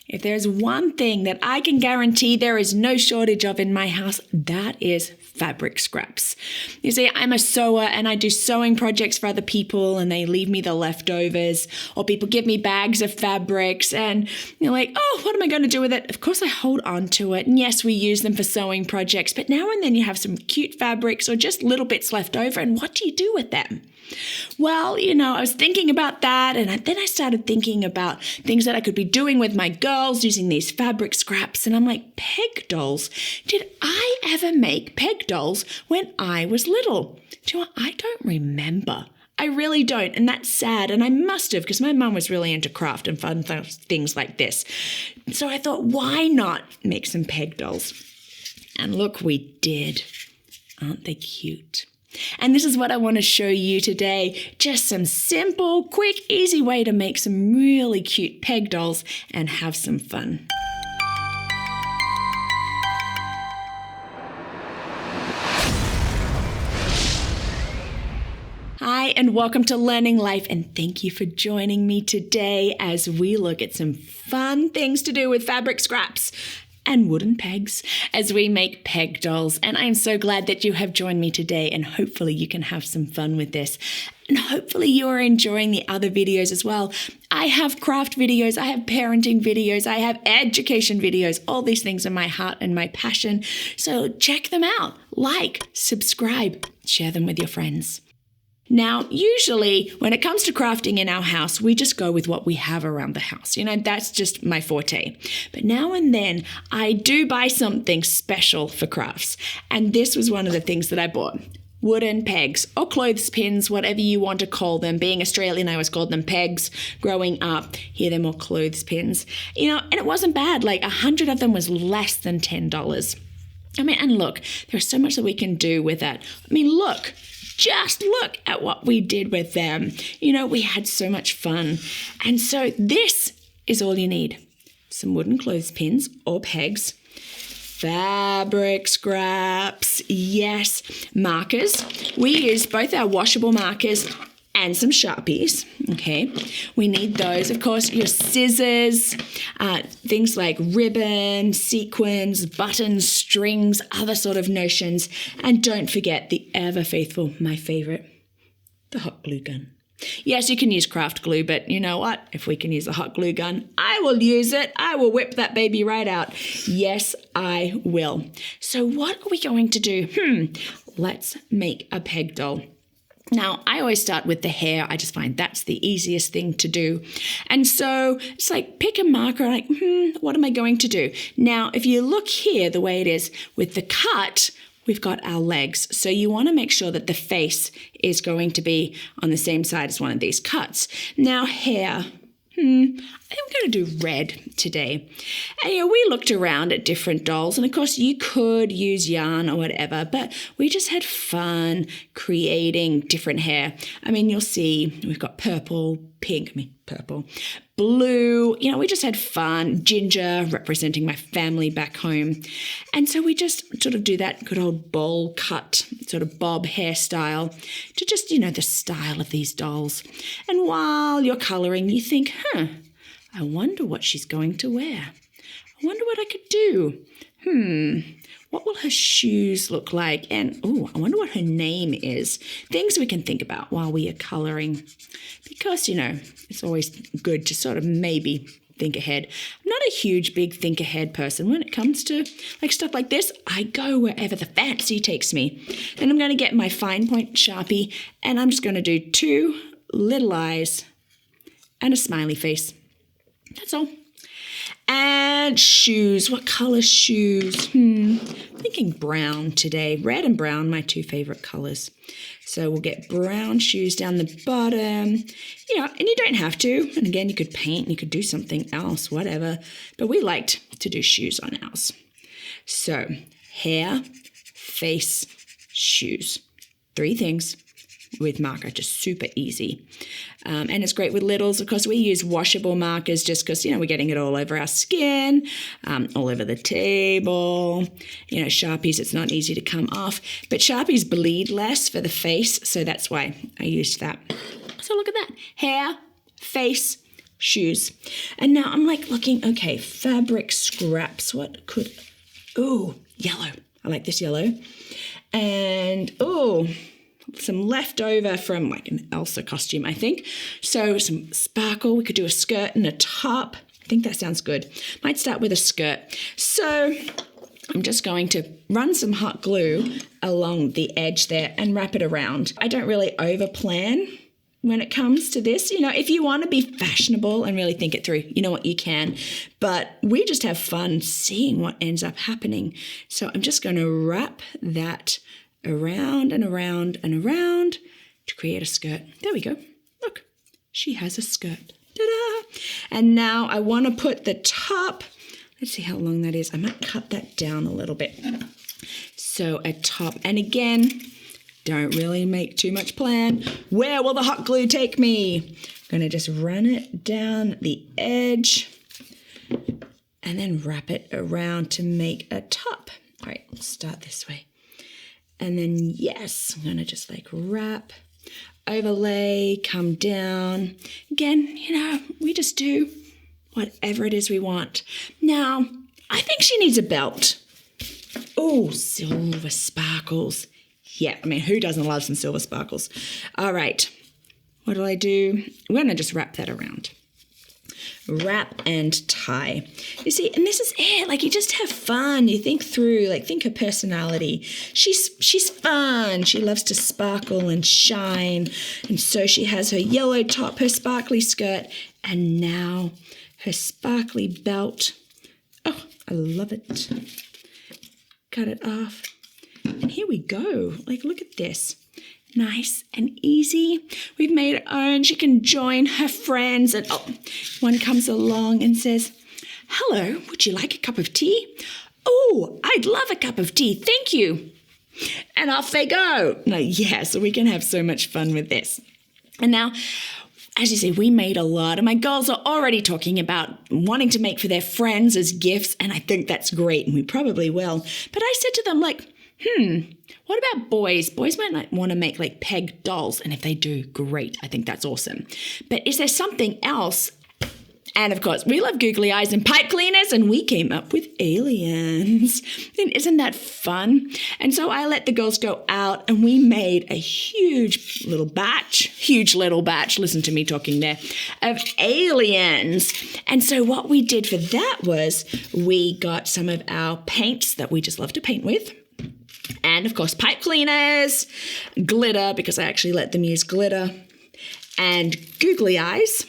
If there's one thing that I can guarantee there is no shortage of in my house, that is fabric scraps. You see, I'm a sewer and I do sewing projects for other people and they leave me the leftovers, or people give me bags of fabrics and you're like, oh, what am I going to do with it? Of course I hold on to it. And yes, we use them for sewing projects, but now and then you have some cute fabrics or just little bits left over. And what do you do with them? Well, I was thinking about that, and then I started thinking about things that I could be doing with my girls using these fabric scraps, and I'm like, peg dolls? Did I ever make peg dolls when I was little? Do you know what? I don't remember. I really don't, and that's sad, and I must have, because my mum was really into craft and fun things like this. So I thought, why not make some peg dolls? And look, we did. Aren't they cute? And this is what I want to show you today. Just some simple, quick, easy way to make some really cute peg dolls and have some fun. Hi, and welcome to Learning Life, and thank you for joining me today as we look at some fun things to do with fabric scraps and wooden pegs as we make peg dolls. And I'm so glad that you have joined me today, and hopefully you can have some fun with this. And hopefully you are enjoying the other videos as well. I have craft videos, I have parenting videos, I have education videos. All these things are my heart and my passion. So check them out. Like, subscribe, share them with your friends. Now, usually when it comes to crafting in our house, we just go with what we have around the house. That's just my forte. But now and then I do buy something special for crafts. And this was one of the things that I bought. Wooden pegs or clothespins, whatever you want to call them. Being Australian, I always called them pegs. Growing up, here they're more clothespins. And it wasn't bad. Like 100 of them was less than $10. And look, there's so much that we can do with that. Just look at what we did with them. We had so much fun. And so this is all you need. Some wooden clothespins or pegs, fabric scraps, yes, markers. We use both our washable markers and some Sharpies, okay? We need those. Of course, your scissors, things like ribbon, sequins, buttons, strings, other sort of notions. And don't forget the ever faithful, my favorite, the hot glue gun. Yes, you can use craft glue, but you know what? If we can use a hot glue gun, I will use it. I will whip that baby right out. Yes, I will. So what are we going to do? Let's make a peg doll. Now, I always start with the hair. I just find that's the easiest thing to do. And so it's like pick a marker, what am I going to do? Now, if you look here, the way it is with the cut, we've got our legs. So you want to make sure that the face is going to be on the same side as one of these cuts. Now, hair. I think I'm going to do red today. And we looked around at different dolls, and of course you could use yarn or whatever, but we just had fun creating different hair. You'll see we've got purple, blue, we just had fun. Ginger, representing my family back home. And so we just sort of do that good old bowl cut, sort of bob hairstyle to just, the style of these dolls. And while you're coloring, you think, I wonder what she's going to wear. I wonder what I could do. What will her shoes look like? And, I wonder what her name is. Things we can think about while we are coloring. Because, it's always good to sort of maybe think ahead. I'm not a huge, big think ahead person. When it comes to stuff like this, I go wherever the fancy takes me. And I'm going to get my fine point Sharpie, and I'm just going to do 2 little eyes and a smiley face. That's all. And shoes. What color shoes? I'm thinking brown today. Red and brown, my 2 favorite colors. So we'll get brown shoes down the bottom. And you don't have to. And again, you could paint, you could do something else, whatever. But we liked to do shoes on ours. So hair, face, shoes. 3 things with marker, just super easy. And it's great with littles. Of course, we use washable markers just because, we're getting it all over our skin, all over the table. Sharpies, it's not easy to come off. But Sharpies bleed less for the face, so that's why I used that. So look at that. Hair, face, shoes. And now I'm like looking, okay, fabric scraps. What could, yellow. I like this yellow. And, some leftover from like an Elsa costume, I think. So some sparkle. We could do a skirt and a top. I think that sounds good. Might start with a skirt. So I'm just going to run some hot glue along the edge there and wrap it around. I don't really over plan when it comes to this. You know, if you want to be fashionable and really think it through, you know what, you can. But we just have fun seeing what ends up happening. So I'm just going to wrap that around and around and around to create a skirt. There we go. Look, she has a skirt. Ta-da! And now I want to put the top. Let's see how long that is. I might cut that down a little bit. So a top. And again, don't really make too much plan. Where will the hot glue take me? I'm going to just run it down the edge and then wrap it around to make a top. All right, let's start this way. And then, yes, I'm going to just like wrap, overlay, come down. Again, you know, we just do whatever it is we want. Now, I think she needs a belt. Oh, silver sparkles. Yeah, I mean, who doesn't love some silver sparkles? All right, what do I do? We're going to just wrap that around. Wrap and tie. You see, and this is it. Like, you just have fun. You think through, like, think her personality. She's fun. She loves to sparkle and shine. And so she has her yellow top, her sparkly skirt, and now her sparkly belt. Oh, I love it. Cut it off. And here we go. Like, look at this. Nice and easy. We've made her own. She can join her friends. And one comes along and says, hello, would you like a cup of tea? Oh, I'd love a cup of tea. Thank you. And off they go. So we can have so much fun with this. And now, as you see, we made a lot. And my girls are already talking about wanting to make for their friends as gifts. And I think that's great. And we probably will. But I said to them, like, what about boys? Boys might want to make like peg dolls. And if they do, great. I think that's awesome. But is there something else? And of course, we love googly eyes and pipe cleaners, and we came up with aliens. And isn't that fun? And so I let the girls go out and we made a huge little batch, listen to me talking there, of aliens. And so what we did for that was we got some of our paints that we just love to paint with. And of course, pipe cleaners, glitter, because I actually let them use glitter, and googly eyes.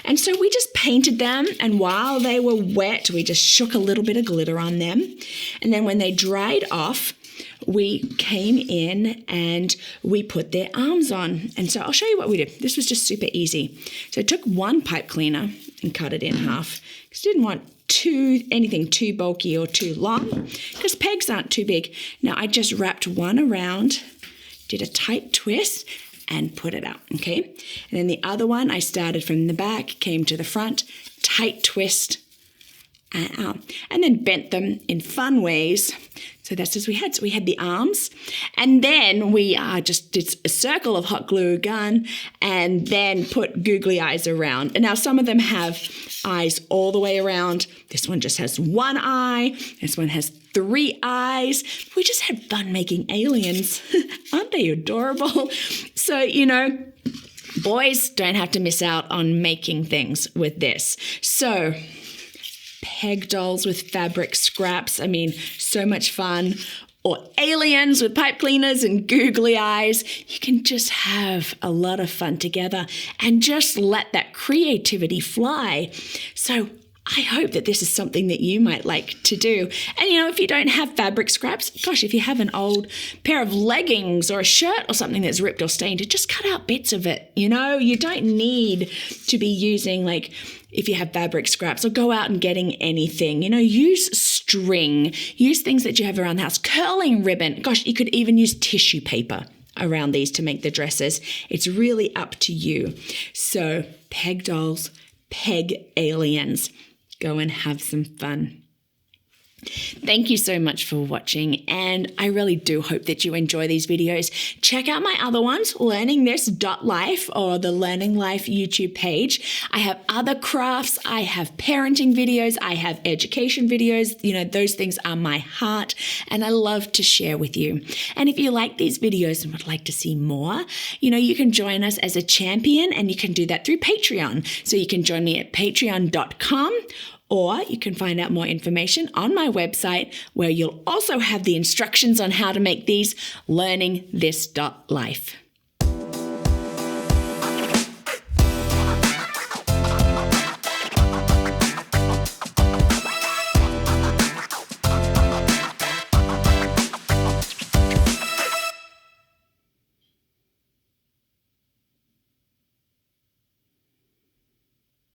And so we just painted them, and while they were wet, we just shook a little bit of glitter on them. And then when they dried off, we came in and we put their arms on. And so I'll show you what we did. This was just super easy. So I took one pipe cleaner and cut it in half, because I didn't want anything too bulky or too long, because pegs aren't too big. Now I just wrapped one around, did a tight twist, and put it out, okay? And then the other one, I started from the back, came to the front, tight twist, and out. And then bent them in fun ways. So that's as we had. So we had the arms, and then we just did a circle of hot glue gun and then put googly eyes around. And now some of them have eyes all the way around. This one just has one eye. This one has 3 eyes. We just had fun making aliens. Aren't they adorable? So, you know, boys don't have to miss out on making things with this. So peg dolls with fabric scraps. I mean, so much fun. Or aliens with pipe cleaners and googly eyes. You can just have a lot of fun together and just let that creativity fly. So I hope that this is something that you might like to do. And, you know, if you don't have fabric scraps, gosh, if you have an old pair of leggings or a shirt or something that's ripped or stained, just cut out bits of it. You know, you don't need to be using, like, if you have fabric scraps, or go out and getting anything. You know, use string, use things that you have around the house, curling ribbon. Gosh, you could even use tissue paper around these to make the dresses. It's really up to you. So peg dolls, peg aliens. Go and have some fun. Thank you so much for watching, and I really do hope that you enjoy these videos. Check out my other ones, LearningThis.Life or the Learning Life YouTube page. I have other crafts, I have parenting videos, I have education videos. Those things are my heart, and I love to share with you. And if you like these videos and would like to see more, you can join us as a champion, and you can do that through Patreon. So you can join me at patreon.com, or you can find out more information on my website, where you'll also have the instructions on how to make these LearningThis.Life.